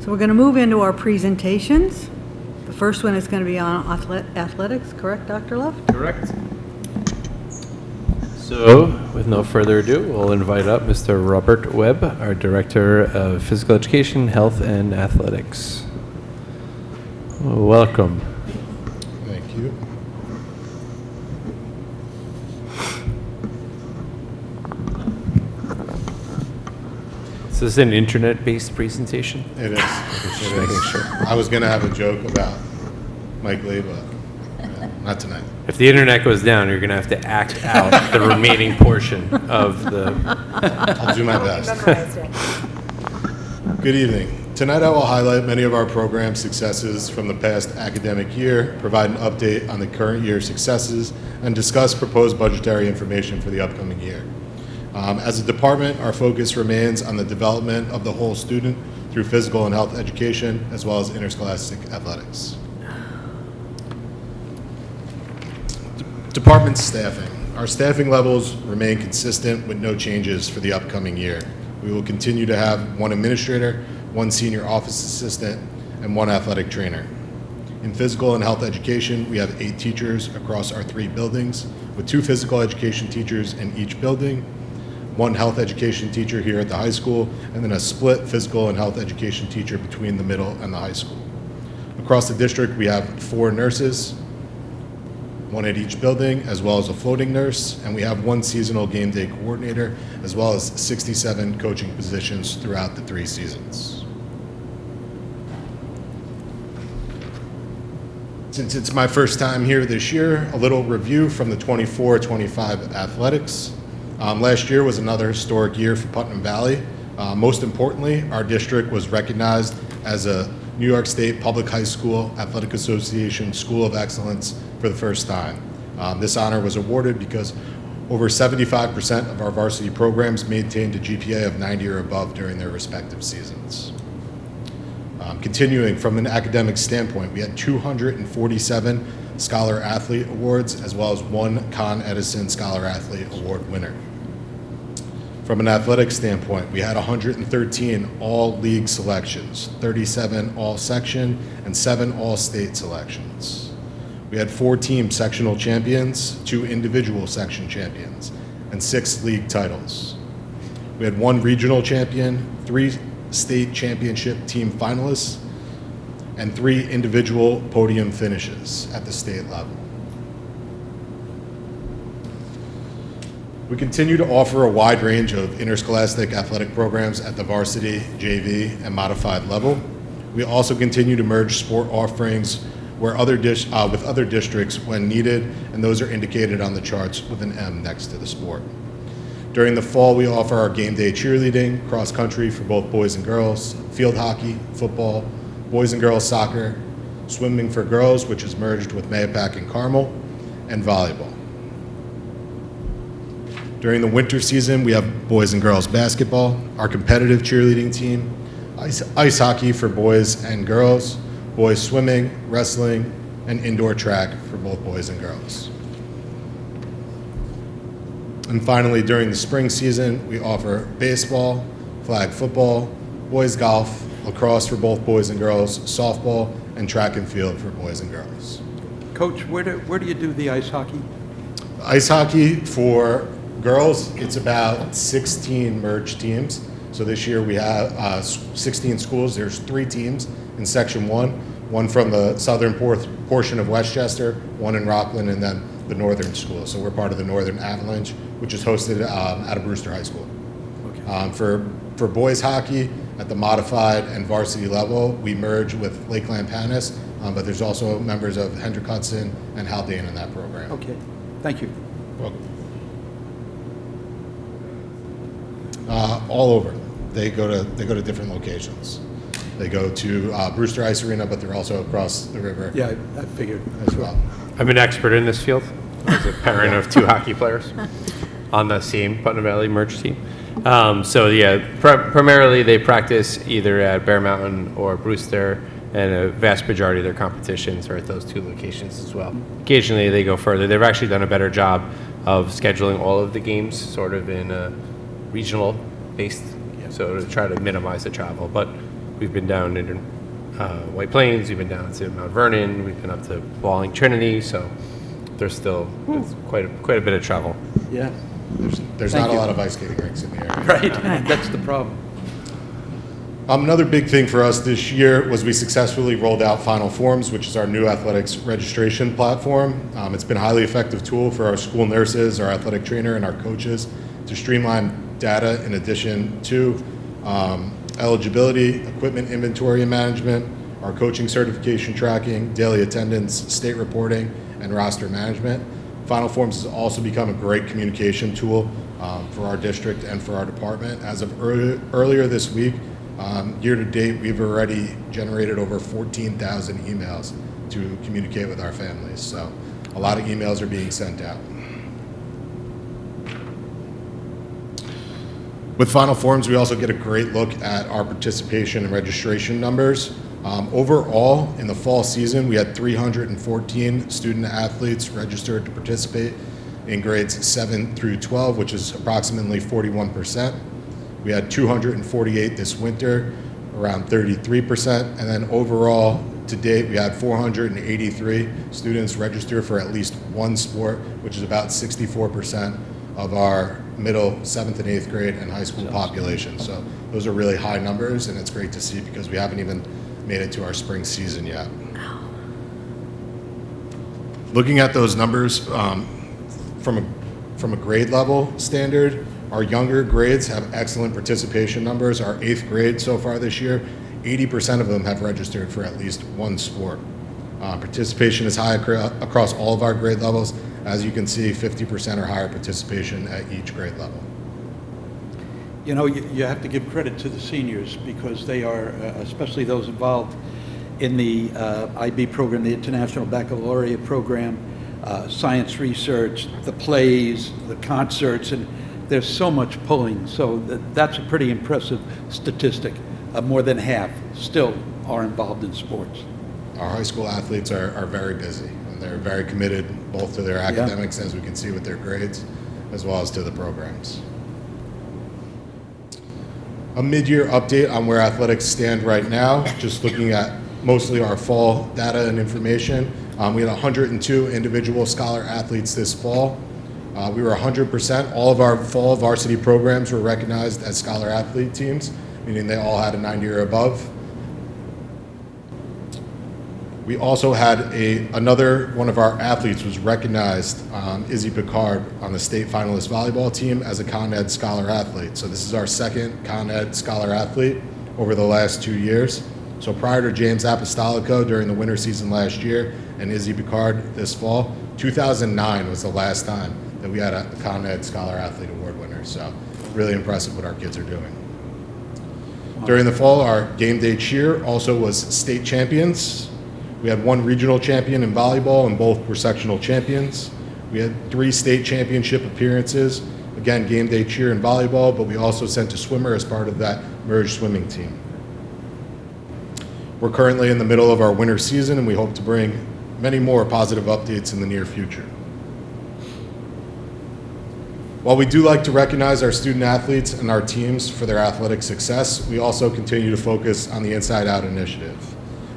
So we're going to move into our presentations. The first one is going to be on athletics, correct, Dr. Love? Correct. So, with no further ado, we'll invite up Mr. Robert Webb, our Director of Physical Education, Health, and Athletics. Welcome. Thank you. So this is an internet-based presentation? It is. Just making sure. I was going to have a joke about Mike Lee, but not tonight. If the internet goes down, you're going to have to act out the remaining portion of the... I'll do my best. Good evening. Tonight I will highlight many of our program successes from the past academic year, provide an update on the current year's successes, and discuss proposed budgetary information for the upcoming year. As a department, our focus remains on the development of the whole student through physical and health education, as well as interscholastic athletics. Department staffing. Our staffing levels remain consistent with no changes for the upcoming year. We will continue to have one administrator, one senior office assistant, and one athletic trainer. In physical and health education, we have 8 teachers across our 3 buildings, with 2 physical education teachers in each building, 1 health education teacher here at the high school, and then a split physical and health education teacher between the middle and the high school. Across the district, we have 4 nurses, 1 at each building, as well as a floating nurse, and we have 1 seasonal game day coordinator, as well as 67 coaching positions throughout the 3 seasons. Since it's my first time here this year, a little review from the 24-25 athletics. Last year was another historic year for Putnam Valley. Most importantly, our district was recognized as a New York State Public High School Athletic Association School of Excellence for the first time. This honor was awarded because over 75% of our varsity programs maintained a GPA of 90 or above during their respective seasons. Continuing from an academic standpoint, we had 247 Scholar Athlete Awards, as well as 1 Con Edison Scholar Athlete Award winner. From an athletic standpoint, we had 113 all-league selections, 37 all-section, and 7 all-state selections. We had 4 team sectional champions, 2 individual section champions, and 6 league titles. We had 1 regional champion, 3 state championship team finalists, and 3 individual podium finishes at the state level. We continue to offer a wide range of interscholastic athletic programs at the varsity, JV, and modified level. We also continue to merge sport offerings with other districts when needed, and those are indicated on the charts with an M next to the sport. During the fall, we offer our game day cheerleading, cross country for both boys and girls, field hockey, football, boys and girls soccer, swimming for girls, which is merged with Mayapack and Carmel, and volleyball. During the winter season, we have boys and girls basketball, our competitive cheerleading team, ice hockey for boys and girls, boys swimming, wrestling, and indoor track for both boys and girls. And finally, during the spring season, we offer baseball, flag football, boys golf, lacrosse for both boys and girls, softball, and track and field for boys and girls. Coach, where do you do the ice hockey? Ice hockey for girls, it's about 16 merged teams. So this year we have 16 schools. There's 3 teams in Section 1 from the southern portion of Westchester, 1 in Rockland, and then the northern school. So we're part of the Northern Avalanche, which is hosted out of Brewster High School. Okay. For boys hockey, at the modified and varsity level, we merge with Lake Lampanas, but there's also members of Hendrick Hudson and Haldane in that program. Okay, thank you. Welcome. All over. They go to different locations. They go to Brewster Ice Arena, but they're also across the river. Yeah, I figured as well. I'm an expert in this field. As a parent of 2 hockey players on the same Putnam Valley merge team. So yeah, primarily they practice either at Bear Mountain or Brewster, and a vast majority of their competitions are at those 2 locations as well. Occasionally they go further. They've actually done a better job of scheduling all of the games sort of in a regional based, so to try to minimize the travel. But We've been down in White Plains, we've been down to Mount Vernon, we've been up to Walling Trinity, so there's quite a bit of travel. Yeah. There's Thank not you. a lot of ice skating rinks in the area. Right, that's the problem. Another big thing for us this year was we successfully rolled out Final Forms, which is our new athletics registration platform. It's been a highly effective tool for our school nurses, our athletic trainer, and our coaches to streamline data in addition to eligibility, equipment inventory and management, our coaching certification tracking, daily attendance, state reporting, and roster management. Final Forms has also become a great communication tool for our district and for our department. As of earlier this week, year to date, we've already generated over 14,000 emails to communicate with our families. So a lot of emails are being sent out. With Final Forms, we also get a great look at our participation and registration numbers. Overall, in the fall season, we had 314 student athletes registered to participate in grades 7 through 12, which is approximately 41%. We had 248 this winter, around 33%. And then overall, to date, we had 483 students register for at least one sport, which is about 64% of our middle, 7th and 8th grade and high school population. So those are really high numbers, and it's great to see because we haven't even made it to our spring season yet. Looking at those numbers from a grade level standard, our younger grades have excellent participation numbers. Our 8th grade so far this year, 80% of them have registered for at least one sport. Participation is high across all of our grade levels. As you can see, 50% or higher participation at each grade level. You know, you have to give credit to the seniors because they are, especially those involved in the IB program, the International Baccalaureate program, science research, the plays, the concerts, and there's so much pulling. So that's a pretty impressive statistic. More than half still are involved in sports. Our high school athletes are very busy, and they're very committed both to their academics, as we can see with their grades, as well as to the programs. A mid-year update on where athletics stand right now, just looking at mostly our fall data and information. We had 102 individual scholar athletes this fall. We were 100%. All of our fall varsity programs were recognized as scholar athlete teams, meaning they all had a 90 or above. We also had another one of our athletes was recognized, Izzy Picard, on the state finalist volleyball team as a Con Ed scholar athlete. So this is our second Con Ed scholar athlete over the last 2 years. So prior to James Apostolico during the winter season last year and Izzy Picard this fall, 2009 was the last time that we had a Con Ed Scholar Athlete Award winner. So really impressive what our kids are doing. During the fall, our game day cheer also was state champions. We had one regional champion in volleyball, and both were sectional champions. We had 3 state championship appearances, again, game day cheer and volleyball, but we also sent a swimmer as part of that merged swimming team. We're currently in the middle of our winter season, and we hope to bring many more positive updates in the near future. While we do like to recognize our student athletes and our teams for their athletic success, we also continue to focus on the Inside Out initiative,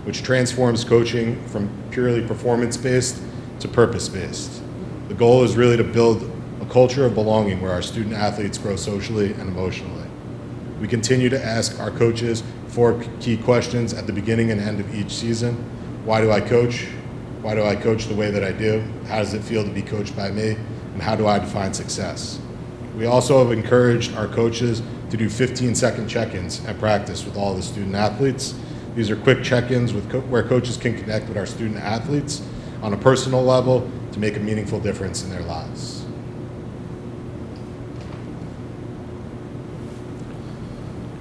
which transforms coaching from purely performance-based to purpose-based. The goal is really to build a culture of belonging where our student athletes grow socially and emotionally. We continue to ask our coaches 4 key questions at the beginning and end of each season. Why do I coach? Why do I coach the way that I do? How does it feel to be coached by me? And how do I define success? We also have encouraged our coaches to do 15-second check-ins at practice with all the student athletes. These are quick check-ins where coaches can connect with our student athletes on a personal level to make a meaningful difference in their lives.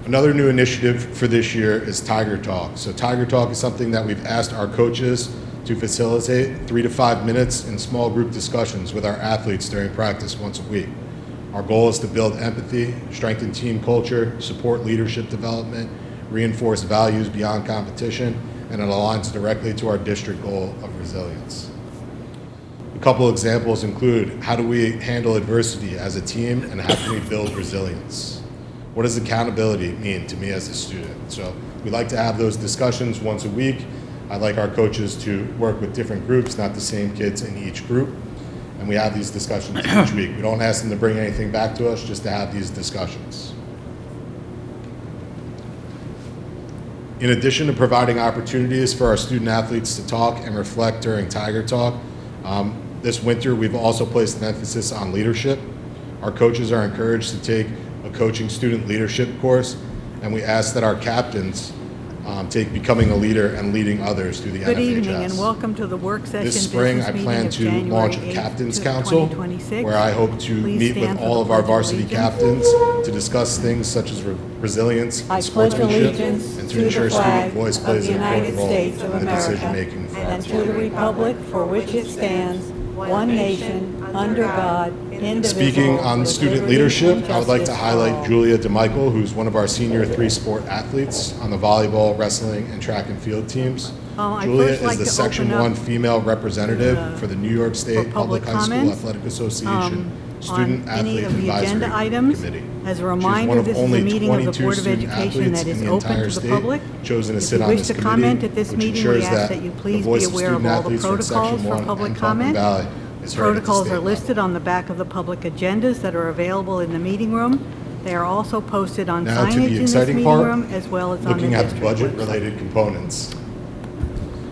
Another new initiative for this year is Tiger Talk. So Tiger Talk is something that we've asked our coaches to facilitate 3 to 5 minutes in small group discussions with our athletes during practice once a week. Our goal is to build empathy, strengthen team culture, support leadership development, reinforce values beyond competition, and it aligns directly to our district goal of resilience. A couple examples include, how do we handle adversity as a team, and how can we build resilience? What does accountability mean to me as a student? So We like to have those discussions once a week. I'd like our coaches to work with different groups, not the same kids in each group. And we have these discussions each week. We don't ask them to bring anything back to us, just to have these discussions. In addition to providing opportunities for our student athletes to talk and reflect during Tiger Talk, this winter we've also placed an emphasis on leadership. Our coaches are encouraged to take a coaching student leadership course, and we ask that our captains take Becoming a Leader and Leading Others through the NFHS. Good evening and welcome to the work session This spring, business I meeting plan of to January launch a 8th, Captain's Council, 2026. where I hope to Please meet stand with for all the of our Pledge of varsity Allegiance. captains to discuss things such as resilience I and pledge sportsmanship, allegiance and to to the ensure student flag voice of plays the an United important role States of in the America decision-making for our and to team. the republic for which it stands, one nation, under God, indivisible. Speaking on with student liberty leadership, and I would like to justice for highlight all. Julia DeMichael, who's one of our senior three-sport athletes on the volleyball, wrestling, and track and field teams. I'd Julia first like is the to Section open up 1 female representative for the New York State public Public High School comments, Athletic Association Student on any Athlete of the agenda Advisory items. Committee. As a She's one reminder, of this is a only meeting of the 22 Board of student Education athletes that is in the open entire to the state public. chosen to If sit you on wish this to committee, comment at this which meeting, we ensures ask that that you the please be voice of aware of student all the athletes from protocols Section for 1 public and Putnam comment. Valley is heard at the Protocols state are level. listed on the back of the public agendas that are available in the meeting room. They are also posted on Now to signage the in this exciting meeting part, room as well as on the looking at the district website. budget-related components.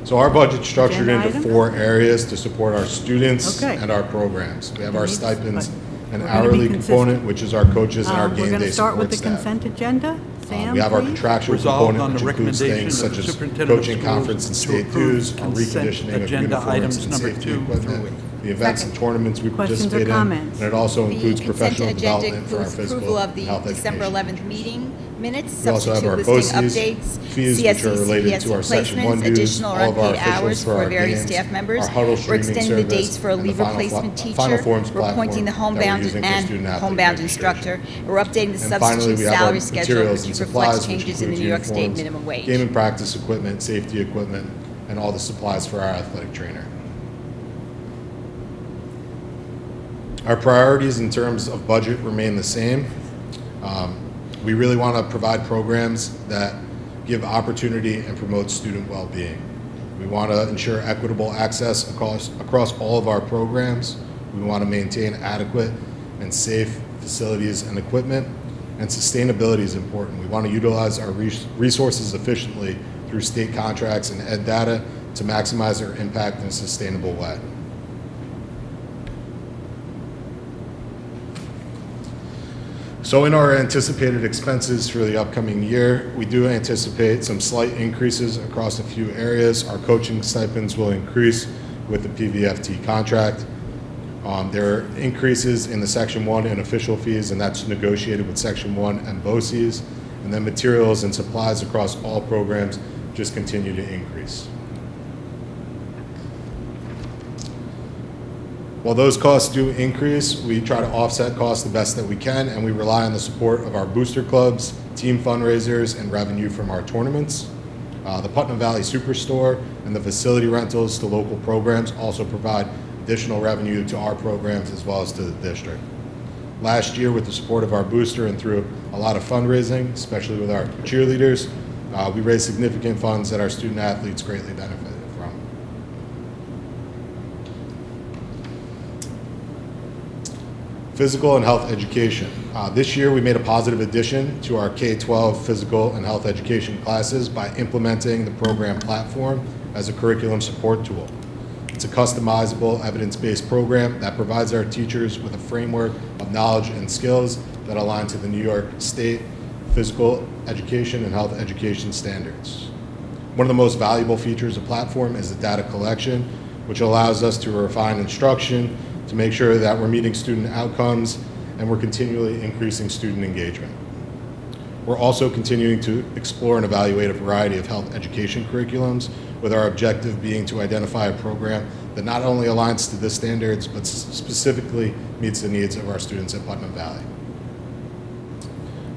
So our budget's structured Agenda into item? 4 areas to support our students Okay. and our programs. We have our Needs- stipends, but an we're gonna be hourly consistent. component, which is our coaches and our We're game going day to start with support the staff. consent agenda. Sam, We have our please. contractual Resolved on component, the which includes recommendation things of such the as superintendent of coaching schools conference and to state approve dues, our consent reconditioning of agenda uniforms items and number safety 2 equipment, through 8. the events and tournaments we Questions or participate in, comments? and it also The includes consent professional agenda development for our includes physical approval of and the health December education. 11th meeting minutes, We also have substitute our listing BOCES updates, fees, which are related to our Section 1 placements, dues, additional or all of our unpaid officials hours for for our various games, staff members. our huddle We're streaming extending the service, dates for a and the leave Final replacement Final teacher. Forms We're appointing the platform that we're homebound using for and student athlete homebound registration. instructor. We're updating the And finally, substitute we have our salary schedule materials to and reflect supplies, which changes in the includes New York State uniforms, minimum wage. game and practice equipment, safety equipment, and all the supplies for our athletic trainer. Our priorities in terms of budget remain the same. We really want to provide programs that give opportunity and promote student well-being. We want to ensure equitable access across all of our programs. We want to maintain adequate and safe facilities and equipment, and sustainability is important. We want to utilize our resources efficiently through state contracts and ed data to maximize their impact in a sustainable way. So in our anticipated expenses for the upcoming year, we do anticipate some slight increases across a few areas. Our coaching stipends will increase with the PVFT contract. There are increases in the Section 1 and official fees, and that's negotiated with Section 1 and BOCES. And then materials and supplies across all programs just continue to increase. While those costs do increase, we try to offset costs the best that we can, and we rely on the support of our booster clubs, team fundraisers, and revenue from our tournaments. The Putnam Valley Superstore and the facility rentals to local programs also provide additional revenue to our programs as well as to the district. Last year, with the support of our booster and through a lot of fundraising, especially with our cheerleaders, we raised significant funds that our student athletes greatly benefited from. Physical and health education. This year we made a positive addition to our K-12 physical and health education classes by implementing the program platform as a curriculum support tool. It's a customizable, evidence-based program that provides our teachers with a framework of knowledge and skills that align to the New York State physical education and health education standards. One of the most valuable features of the platform is the data collection, which allows us to refine instruction, to make sure that we're meeting student outcomes, and we're continually increasing student engagement. We're also continuing to explore and evaluate a variety of health education curriculums, with our objective being to identify a program that not only aligns to the standards, but specifically meets the needs of our students at Putnam Valley.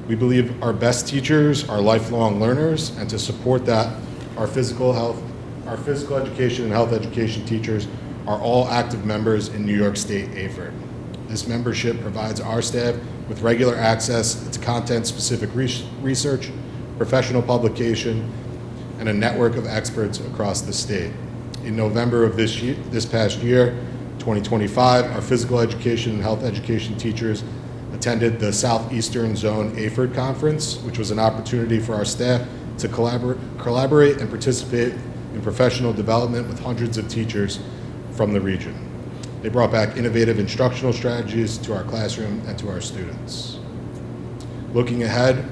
We believe our best teachers are lifelong learners, and to support that, our physical education and health education teachers are all active members in New York State AFERD. This membership provides our staff with regular access to content-specific research, professional publication, and a network of experts across the state. In November of this past year, 2025, our physical education and health education teachers attended the Southeastern Zone AFERD Conference, which was an opportunity for our staff to collaborate and participate in professional development with hundreds of teachers from the region. They brought back innovative instructional strategies to our classroom and to our students. Looking ahead,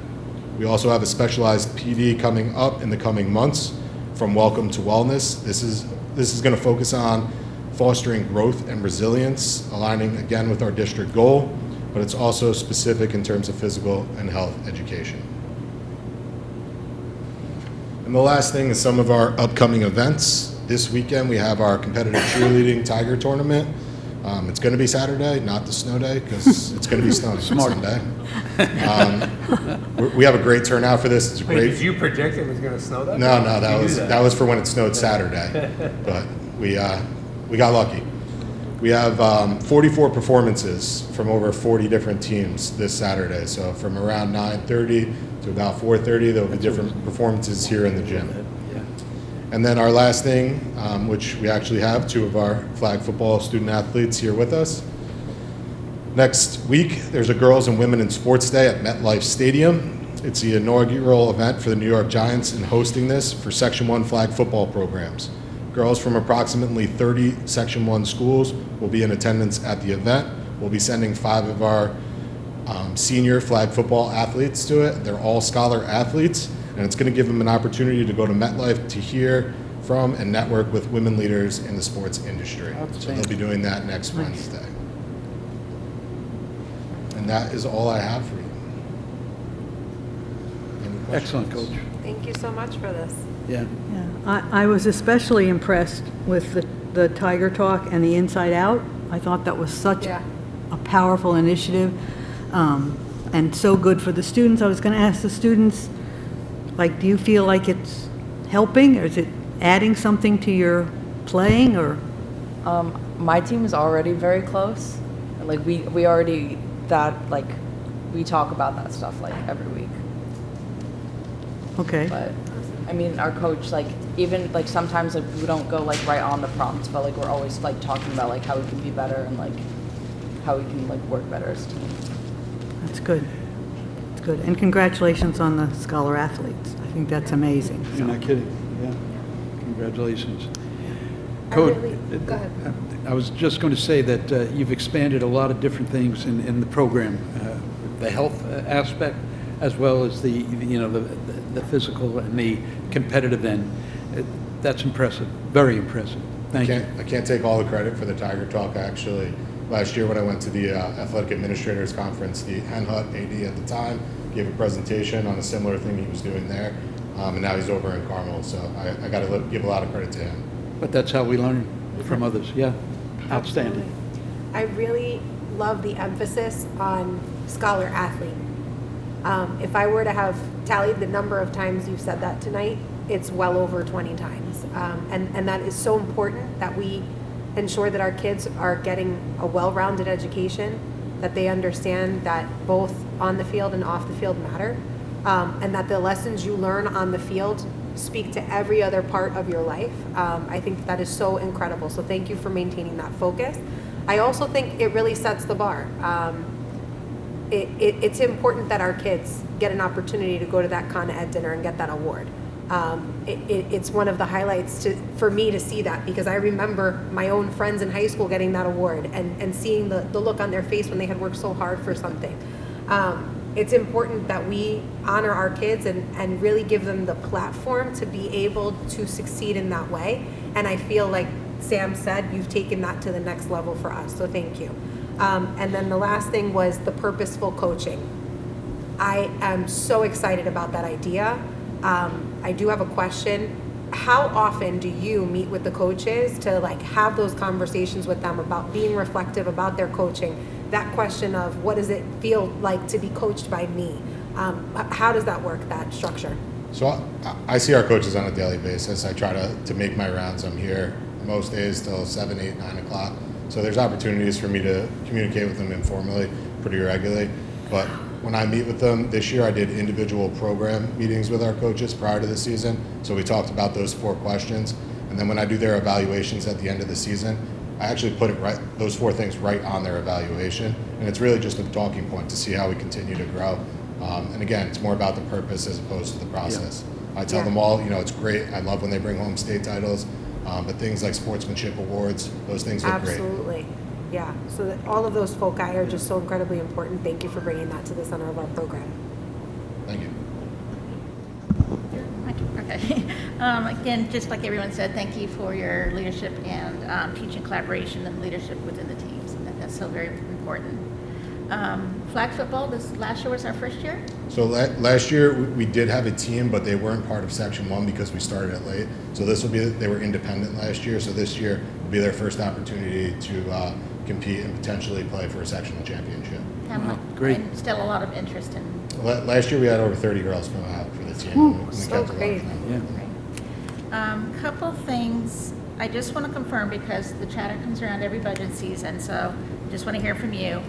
we also have a specialized PD coming up in the coming months, from Welcome to Wellness. This is going to focus on fostering growth and resilience, aligning again with our district goal, but it's also specific in terms of physical and health education. And the last thing is some of our upcoming events. This weekend we have our competitive cheerleading Tiger tournament. It's going to be Saturday, not the snow day, because it's going to be snowing on Sunday. We have a great turnout for this. It's Wait, great. did you predict it was going to snow that? No, day? that was for when it snowed Saturday, but we got lucky. We have 44 performances from over 40 different teams this Saturday. So from around 9:30 to about 4:30, there will be different performances here in the gym. And then our last thing, which we actually have 2 of our flag football student athletes here with us. Next week, there's a Girls and Women in Sports Day at MetLife Stadium. It's the inaugural event for the New York Giants, and hosting this for Section 1 flag football programs. Girls from approximately 30 Section 1 schools will be in attendance at the event. We'll be sending 5 of our senior flag football athletes to it. They're all scholar athletes, and it's going to give them an opportunity to go to MetLife to hear from and network with women leaders in the sports industry. So they'll be doing that next Wednesday. And that is all I have for you. Any questions? Excellent, Coach. Thank you so much for this. Yeah. Yeah, I was especially impressed with the Tiger Talk and the Inside Out. I thought that was such Yeah. a powerful initiative, and so good for the students. I was going to ask the students, like, do you feel like it's helping, or is it adding something to your playing, or? My team is already very close. Like we already we talk about that stuff like every week. Okay. But I mean, our coach, like, even like sometimes like we don't go like right on the prompts, but like we're always like talking about like how we can be better and like how we can like work better as a team. That's good. That's good. And congratulations on the scholar athletes. I think that's amazing. You're not kidding. Yeah. Congratulations. I Coach, really- go ahead. I was just going to say that you've expanded a lot of different things in the program, the health aspect, as well as the physical and the competitive end. That's impressive, very impressive. Thank you. I can't take all the credit for the Tiger Talk, actually. Last year when I went to the Athletic Administrators Conference, the Henhut AD at the time gave a presentation on a similar thing he was doing there, and now he's over in Carmel, so I got to give a lot of credit to him. But that's how we learn from others. Yeah, outstanding. I really love the emphasis on scholar athlete. If I were to have tallied the number of times you've said that tonight, it's well over 20 times. And that is so important that we ensure that our kids are getting a well-rounded education, that they understand that both on the field and off the field matter, and that the lessons you learn on the field speak to every other part of your life. I think that is so incredible. So thank you for maintaining that focus. I also think it really sets the bar. It's important that our kids get an opportunity to go to that Con Ed dinner and get that award. It's one of the highlights for me to see that, because I remember my own friends in high school getting that award and seeing the look on their face when they had worked so hard for something. It's important that we honor our kids and really give them the platform to be able to succeed in that way. And I feel like Sam said, you've taken that to the next level for us, so thank you. And then the last thing was the purposeful coaching. I am so excited about that idea. I do have a question. How often do you meet with the coaches to have those conversations with them about being reflective about their coaching? That question of what does it feel like to be coached by me? How does that work, that structure? So I see our coaches on a daily basis. I try to make my rounds. I'm here most days till 7, 8, 9 o'clock. So there's opportunities for me to communicate with them informally pretty regularly. But when I meet with them this year, I did individual program meetings with our coaches prior to the season. So we talked about those 4 questions. And then when I do their evaluations at the end of the season, I actually put those 4 things right on their evaluation. And it's really just a talking point to see how we continue to grow. And again, it's more about the purpose as opposed to the process. I tell them all, it's great. I love when they bring home state titles. But things like sportsmanship awards, those things are great. Absolutely. Yeah. So that all of those foci are just so incredibly important. Thank you for bringing that to the center of our program. Thank you. Okay. Again, just like everyone said, thank you for your leadership and teaching collaboration and leadership within the teams. And that's so very important. Flag football, last year was our first year? So last year we did have a team, but they weren't part of Section 1 because we started it late. So they were independent last year. So this year will be their first opportunity to compete and potentially play for a sectional championship. Great. And still a lot of interest in. Last year we had over 30 girls come out for the team. So great. Couple things I just want to confirm, because the chatter comes around every budget season, so just want to hear from you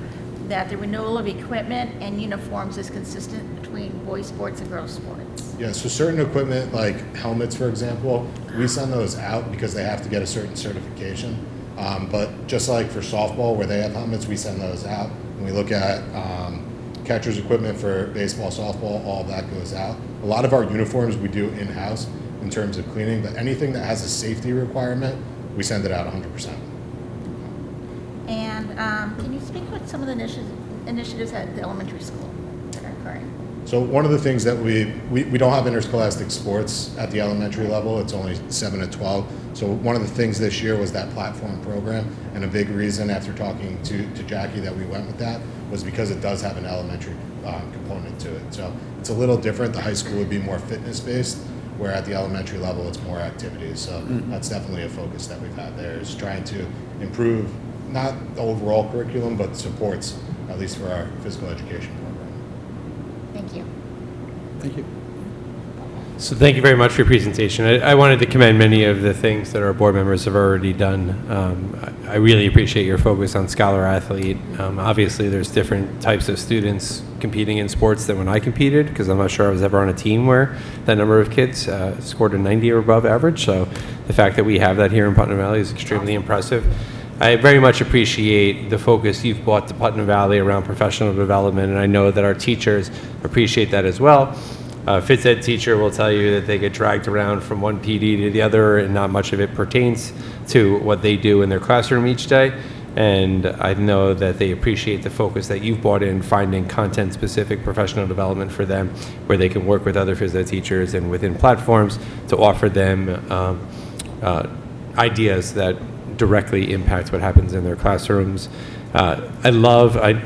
that the renewal of equipment and uniforms is consistent between boys sports and girls sports. Yeah, so certain equipment like helmets, for example, we send those out because they have to get a certain certification. But just like for softball where they have helmets, we send those out. When we look at catcher's equipment for baseball, softball, all of that goes out. A lot of our uniforms we do in-house in terms of cleaning, but anything that has a safety requirement, we send it out 100%. And can you speak with some of the initiatives at the elementary school that are occurring? So one of the things that we don't have interscholastic sports at the elementary level. It's only 7 to 12. So one of the things this year was that platform program, and a big reason after talking to Jackie that we went with that was because it does have an elementary component to it. So it's a little different. The high school would be more fitness-based, where at the elementary level it's more activities. So that's definitely a focus that we've had there, is trying to improve not the overall curriculum, but supports, at least for our physical education program. Thank you. Thank you. So thank you very much for your presentation. I wanted to commend many of the things that our board members have already done. I really appreciate your focus on scholar athlete. Obviously, there's different types of students competing in sports than when I competed, because I'm not sure I was ever on a team where that number of kids scored a 90 or above average. So the fact that we have that here in Putnam Valley is extremely impressive. I very much appreciate the focus you've brought to Putnam Valley around professional development, and I know that our teachers appreciate that as well. Phys ed teacher will tell you that they get dragged around from one PD to the other, and not much of it pertains to what they do in their classroom each day. And I know that they appreciate the focus that you've brought in finding content-specific professional development for them, where they can work with other phys ed teachers and within platforms to offer them ideas that directly impact what happens in their classrooms. I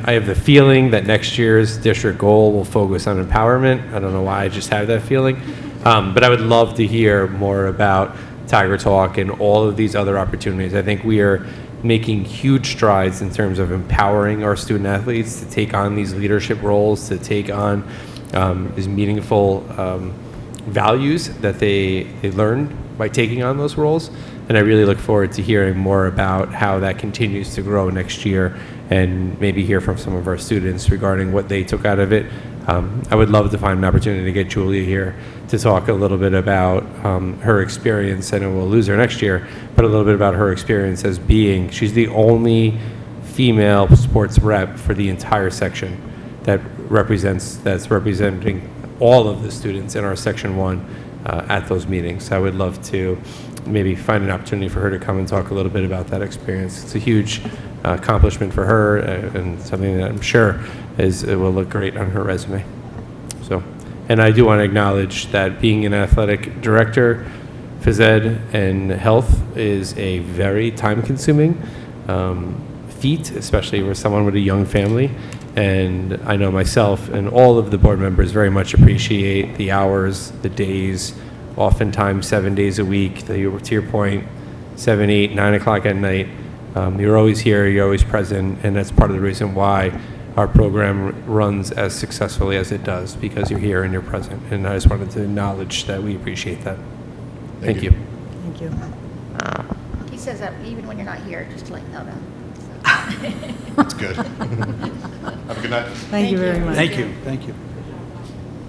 have the feeling that next year's district goal will focus on empowerment. I don't know why, I just have that feeling. But I would love to hear more about Tiger Talk and all of these other opportunities. I think we are making huge strides in terms of empowering our student athletes to take on these leadership roles, to take on these meaningful values that they learn by taking on those roles. And I really look forward to hearing more about how that continues to grow next year, and maybe hear from some of our students regarding what they took out of it. I would love to find an opportunity to get Julia here to talk a little bit about her experience. I know we'll lose her next year, but a little bit about her experience as she's the only female sports rep for the entire section that's representing all of the students in our Section 1 at those meetings. I would love to maybe find an opportunity for her to come and talk a little bit about that experience. It's a huge accomplishment for her, and something that I'm sure it will look great on her resume. So, and I do want to acknowledge that being an athletic director, phys ed and health is a very time-consuming feat, especially for someone with a young family. And I know myself and all of the board members very much appreciate the hours, the days, oftentimes 7 days a week, to your point, 7, 8, 9 o'clock at night. You're always here, you're always present, and that's part of the reason why our program runs as successfully as it does, because you're here and you're present. And I just wanted to acknowledge that we appreciate that. Thank you. Thank you. He says that even when you're not here, just to let you know that. So. That's good. Have a good night. Thank you very much. Thank you, thank you.